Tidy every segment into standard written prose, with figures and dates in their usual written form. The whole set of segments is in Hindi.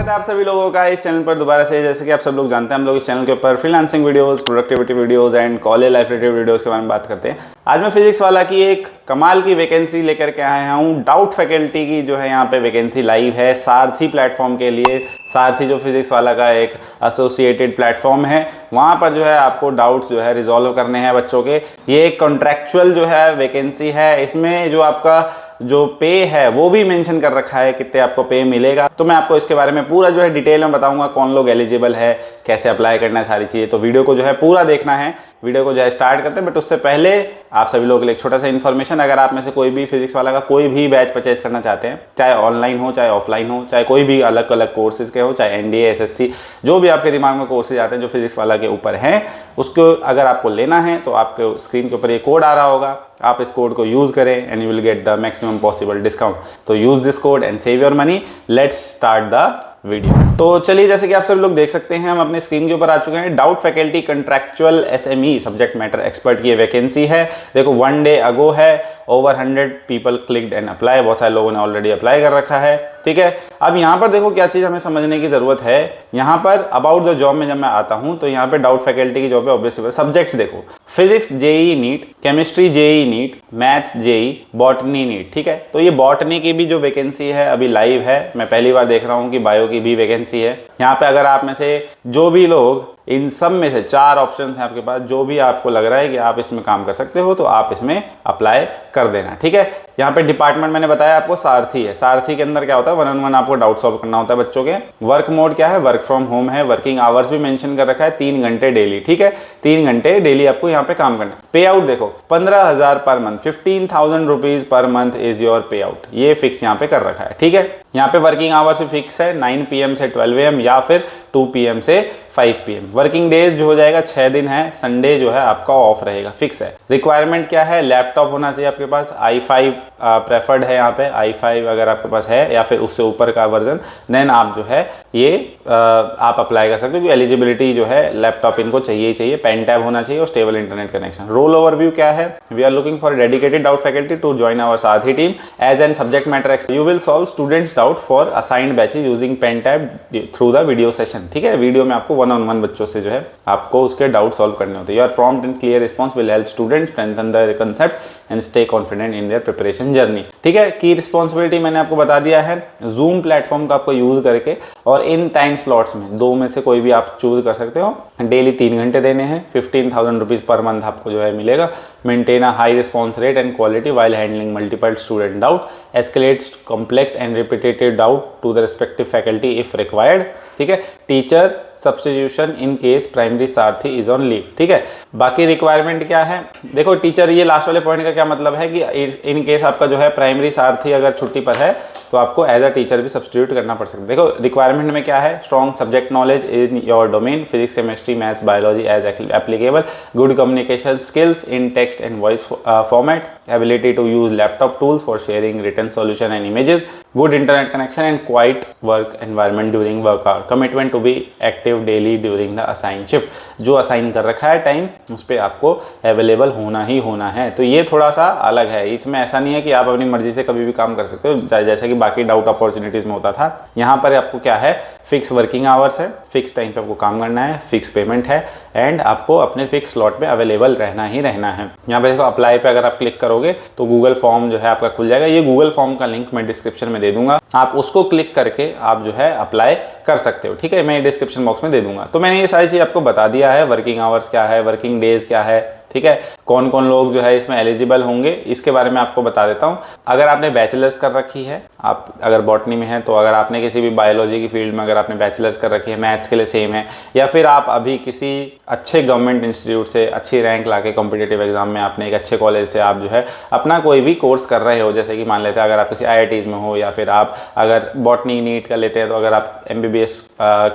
स्वागत है आप सभी लोगों का इस चैनल पर दोबारा से। जैसे कि आप सब लोग जानते हैं, हम लोग इस चैनल के ऊपर freelancing videos, productivity videos and college life related videos के बारे में बात करते हैं। आज मैं फिजिक्स वाला की एक कमाल की वैकेंसी लेकर के आया हूँ। डाउट फैकल्टी की जो है यहाँ पे वैकेंसी लाइव है सारथी प्लेटफॉर्म के लिए। सारथी जो फिजिक्स वाला का एक एसोसिएटेड प्लेटफॉर्म है, वहाँ पर जो है आपको डाउट्स जो है रिजॉल्व करने हैं बच्चों के। ये एक कॉन्ट्रैक्चुअल जो है वैकेंसी है। इसमें जो आपका जो पे है वो भी मेंशन कर रखा है कितने आपको पे मिलेगा। तो मैं आपको इसके बारे में पूरा जो है डिटेल में बताऊंगा, कौन लोग एलिजिबल है, कैसे अप्लाई करना है, सारी चीज़ें। तो वीडियो को जो है पूरा देखना है। वीडियो को जो है स्टार्ट करते हैं, बट उससे पहले आप सभी लोगों के लिए एक छोटा सा इन्फॉर्मेशन। अगर आप में से कोई भी फिजिक्स वाला का कोई भी बैच परचेज करना चाहते हैं, चाहे ऑनलाइन हो चाहे ऑफलाइन हो, चाहे कोई भी अलग अलग कोर्सेज के हो, चाहे एनडीए एसएससी, जो भी आपके दिमाग में कोर्सेज आते हैं जो फिजिक्स वाला के ऊपर हैं, उसको अगर आपको लेना है तो आपके स्क्रीन के ऊपर ये कोड आ रहा होगा। आप इस कोड को यूज़ करें and you will get the maximum possible discount. तो use this code and save your money. Let's start the video. तो चलिए, जैसे कि आप सब लोग देख सकते हैं, हम अपने स्क्रीन के ऊपर आ चुके हैं। Doubt faculty contractual SME subject matter expert की वैकेंसी है। देखो 1 डे अगो है, over 100 people clicked and apply. बहुत सारे लोगों ने ऑलरेडी अप्लाई कर रखा है, ठीक है। अब यहाँ पर देखो क्या चीज़ हमें समझने की ज़रूरत है। यहाँ पर अबाउट द जॉब में जब मैं आता हूँ तो यहाँ पे डाउट फैकल्टी की जॉब है। ऑब्वियसली सब्जेक्ट्स देखो, physics JEE NEET, chemistry JEE NEET, maths JEE, botany NEET, ठीक है। तो ये बॉटनी की भी जो वैकेंसी है अभी लाइव है। मैं पहली बार देख रहा हूँ कि बायो की भी वैकेंसी है। यहाँ पे अगर आप में से जो भी लोग, इन सब में से 4 ऑप्शन हैं आपके पास, जो भी आपको लग रहा है कि आप इसमें काम कर सकते हो तो आप इसमें अप्लाई कर देना, ठीक है। यहाँ पे डिपार्टमेंट मैंने बताया आपको सारथी है। सारथी के अंदर क्या होता है, 1-on-1 आपको डाउट सॉल्व करना होता है बच्चों के। वर्क मोड क्या है, वर्क फ्रॉम होम है। वर्किंग आवर्स भी मेंशन कर रखा है 3 घंटे डेली, ठीक है। 3 घंटे डेली आपको यहाँ पे काम करना है। पे आउट देखो 15,000 per month, 15,000 rupees per month is your पे आउट। ये फिक्स यहाँ पे कर रखा है, ठीक है। यहाँ पे वर्किंग आवर्स भी फिक्स है, 9 PM से 12 AM या फिर 2 PM से 5 PM। वर्किंग डेज जो हो जाएगा 6 दिन है, संडे जो है आपका ऑफ रहेगा, फिक्स है। रिक्वायरमेंट क्या है, लैपटॉप होना चाहिए आपके पास। i5 प्रेफर्ड है यहाँ पे, i5 अगर आपके पास है या फिर उससे ऊपर का वर्जन, देन आप जो है ये आप अप्लाई कर सकते हो। एलिजिबिलिटी जो है लैपटॉप इनको चाहिए ही चाहिए, पेन टैब होना चाहिए और stable internet connection. Role overview क्या है, we are looking for dedicated doubt faculty to join our Sarathi team as an subject matter expert. You will solve students doubt for assigned batches using pen tab through the video session, ठीक है। वीडियो में आपको 1-on-1 बच्चों से जो है आपको उसके डाउट सॉल्व करने होते हैं। Your prompt and clear response will help students strengthen their concept and stay confident in their preparation journey, ठीक है। की रिस्पॉन्सिबिलिटी मैंने आपको बता दिया है। जूम प्लेटफॉर्म का आपको यूज करके और इन टाइम स्लॉट्स में 2 में से कोई भी आप चूज कर सकते हो। डेली 3 घंटे देने हैं, 15,000 रुपीज पर मंथ आपको जो है मिलेगा। Maintain a high response rate and quality while handling multiple student doubt, escalates complex and repetitive doubt to the respective faculty if required, ठीक है। Teacher substitution in case primary Saarthi is on leave, ठीक है। बाकी रिक्वायरमेंट क्या है, देखो टीचर, ये लास्ट वाले पॉइंट का क्या मतलब है कि इन केस आपका जो है प्राइमरी सारथी अगर छुट्टी पर है तो आपको एज अ टीचर भी सब्स्टिट्यूट करना पड़ सकता है। देखो रिक्वायरमेंट में क्या है, strong subject knowledge in your domain, physics chemistry maths biology as applicable, good communication skills in text and voice format, ability to use laptop tools for sharing written solution and images, good internet connection and quiet work environment during work hour, commitment to be active daily during the assign shift. जो असाइन कर रखा है टाइम उस पर आपको अवेलेबल होना ही होना है। तो ये थोड़ा सा अलग है, इसमें ऐसा नहीं है कि आप अपनी मर्जी से कभी भी काम कर सकते हो जैसे कि बाकी डाउट अपॉर्चुनिटीज में होता था। यहाँ पर आपको क्या है, फिक्स वर्किंग आवर्स है, फिक्स टाइम पे आपको काम करना है, फिक्स पेमेंट है एंड आपको अपने फिक्स स्लॉट पे अवेलेबल रहना ही रहना है। यहाँ पे देखो अप्लाई पे अगर आप क्लिक करोगे तो गूगल फॉर्म जो है आपका खुल जाएगा। ये गूगल फॉर्म का लिंक मैं डिस्क्रिप्शन में दे दूंगा, आप उसको क्लिक करके आप जो है अप्लाई कर सकते हो, ठीक है। मैं डिस्क्रिप्शन बॉक्स में दे दूंगा। तो मैंने ये सारी चीज आपको बता दिया है, वर्किंग आवर्स क्या है, वर्किंग डेज क्या है, ठीक है। कौन कौन लोग जो है इसमें एलिजिबल होंगे इसके बारे में आपको बता देता हूँ। अगर आपने बैचलर्स कर रखी है, आप अगर बॉटनी में है, तो अगर आपने किसी भी बायोलॉजी की फील्ड में अगर आपने बैचलर्स कर रखी है, मैथ्स के लिए सेम है, या फिर आप अभी किसी अच्छे गवर्नमेंट इंस्टीट्यूट से अच्छी रैंक लाके कॉम्पिटेटिव एग्जाम में आपने एक अच्छे कॉलेज से आप जो है अपना कोई भी कोर्स कर रहे हो, जैसे कि मान लेते हैं अगर आप किसी IITs में हो, या फिर आप अगर बॉटनी नीट का लेते हैं तो अगर आप MBBS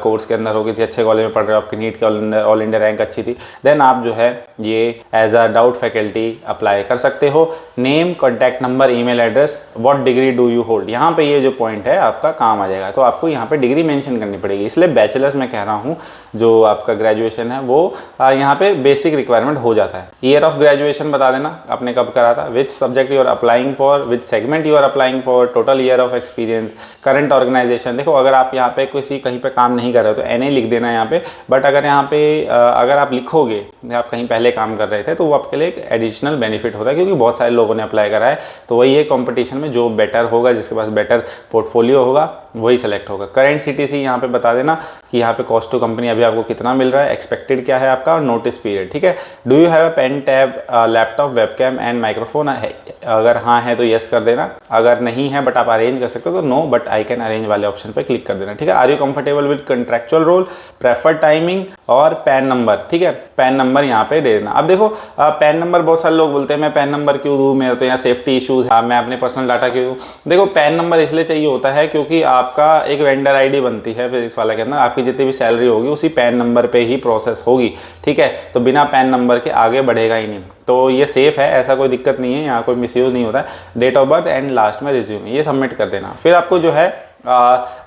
कोर्स के अंदर हो, किसी अच्छे कॉलेज में पढ़ रहे हो, आपकी नीट के ऑल इंडिया रैंक अच्छी थी, देन आप जो है ये as a without faculty apply कर सकते हो। Name, contact number, email address, what degree do you hold, यहाँ पे ये जो पॉइंट है आपका काम आ जाएगा। तो आपको यहाँ पे डिग्री मेंशन करनी पड़ेगी, इसलिए बैचलर्स में कह रहा हूँ, जो आपका ग्रेजुएशन है वो यहाँ पे बेसिक रिक्वायरमेंट हो जाता है। ईयर ऑफ ग्रेजुएशन बता देना आपने कब करा था, which subject you are applying for, which segment you are applying for, total year of experience, current organisation. देखो अगर आप यहाँ पे किसी कहीं पे काम नहीं कर रहे हो तो NA लिख देना यहाँ पे, बट अगर यहाँ पे अगर आप लिखोगे आप कहीं पहले काम कर रहे थे तो वो आपके लिए एक एडिशनल बेनिफिट होता है, क्योंकि बहुत सारे लोगों ने अप्लाई करा है। तो वही है, कंपटीशन में जो बेटर होगा, जिसके पास बेटर पोर्टफोलियो होगा वही सेलेक्ट होगा। करंट CTC यहाँ पे बता देना कि यहाँ पे कॉस्ट टू कंपनी अभी आपको कितना मिल रहा है, एक्सपेक्टेड क्या है आपका, और नोटिस पीरियड। ठीक है। Do you have a pen, tab, laptop, webcam and microphone, अगर हाँ है तो यस कर देना, अगर नहीं है बट आप अरेंज कर सकते हो तो no but I can arrange वाले ऑप्शन पे क्लिक कर देना। ठीक है। Are you comfortable with contractual role, preferred timing और पैन नंबर। ठीक है, पैन नंबर यहाँ पे दे देना। अब देखो पैन नंबर, बहुत सारे लोग बोलते हैं मैं पैन नंबर क्यों दूँ, मेरे तो यहाँ सेफ्टी इशूज है, मैं अपने पर्सनल डाटा क्यों दूँ। देखो पैन नंबर इसलिए चाहिए होता है क्योंकि आपका एक वेंडर ID बनती है फिजिक्स वाला के अंदर, आपकी जितनी भी सैलरी होगी उसी पैन नंबर पे ही प्रोसेस होगी। ठीक है, तो बिना पैन नंबर के आगे बढ़ेगा ही नहीं। तो ये सेफ है, ऐसा कोई दिक्कत नहीं है, यहाँ कोई मिसयूज़ नहीं होता है। Date of birth and last में रिज्यूम, ये सबमिट कर देना। फिर आपको जो है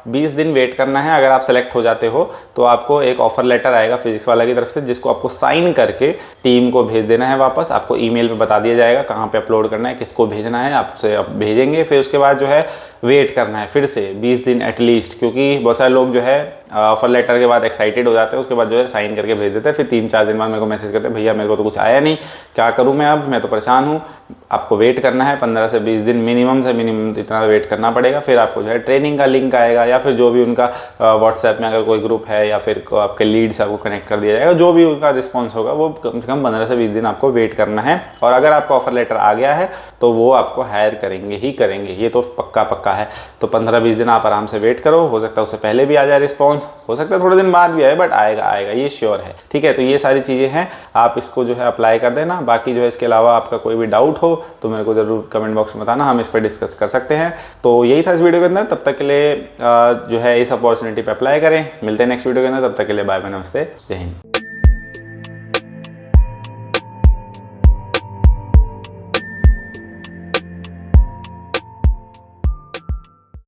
20 दिन वेट करना है। अगर आप सेलेक्ट हो जाते हो तो आपको एक ऑफर लेटर आएगा फिजिक्स वाला की तरफ से, जिसको आपको साइन करके टीम को भेज देना है वापस। आपको ईमेल पे बता दिया जाएगा कहाँ पे अपलोड करना है, किसको भेजना है, आपसे आप भेजेंगे। फिर उसके बाद जो है वेट करना है फिर से 20 दिन एटलीस्ट, क्योंकि बहुत सारे लोग जो है ऑफर लेटर के बाद एक्साइटेड हो जाते हैं, उसके बाद जो है साइन करके भेज देते हैं। फिर 3-4 दिन बाद मेरे को मैसेज करते हैं भैया मेरे को तो कुछ आया नहीं, क्या करूँ मैं, अब मैं तो परेशान हूँ। आपको वेट करना है 15 से 20 दिन मिनिमम से मिनिमम इतना वेट करना पड़ेगा। फिर आपको जो है ट्रेनिंग का लिंक आएगा, या फिर जो भी उनका व्हाट्सएप में अगर कोई ग्रुप है या फिर आपके लीड से आपको कनेक्ट कर दिया जाएगा। जो भी उनका रिस्पॉन्स होगा वो कम से कम 15 से 20 दिन आपको वेट करना है। और अगर आपका ऑफर लेटर आ गया है तो वो आपको हायर करेंगे ही करेंगे, ये तो पक्का है। तो 15-20 दिन आप आराम से वेट करो, हो सकता है उससे पहले भी आ जाए रिस्पॉन्स, हो सकता है थोड़े दिन बाद भी आए, बट आएगा ये श्योर है। ठीक है, तो ये सारी चीज़ें हैं, आप इसको जो है अप्लाई कर देना। बाकी जो है इसके अलावा आपका कोई भी डाउट हो तो मेरे को ज़रूर कमेंट बॉक्स में बताना, हम इस पर डिस्कस कर सकते हैं। तो यही था इस वीडियो के अंदर। तब तक के लिए जो है इस अपॉर्चुनिटी पे अप्लाई करें। मिलते हैं नेक्स्ट वीडियो के अंदर, तब तक के लिए बाय बाय, नमस्ते, जय हिंद।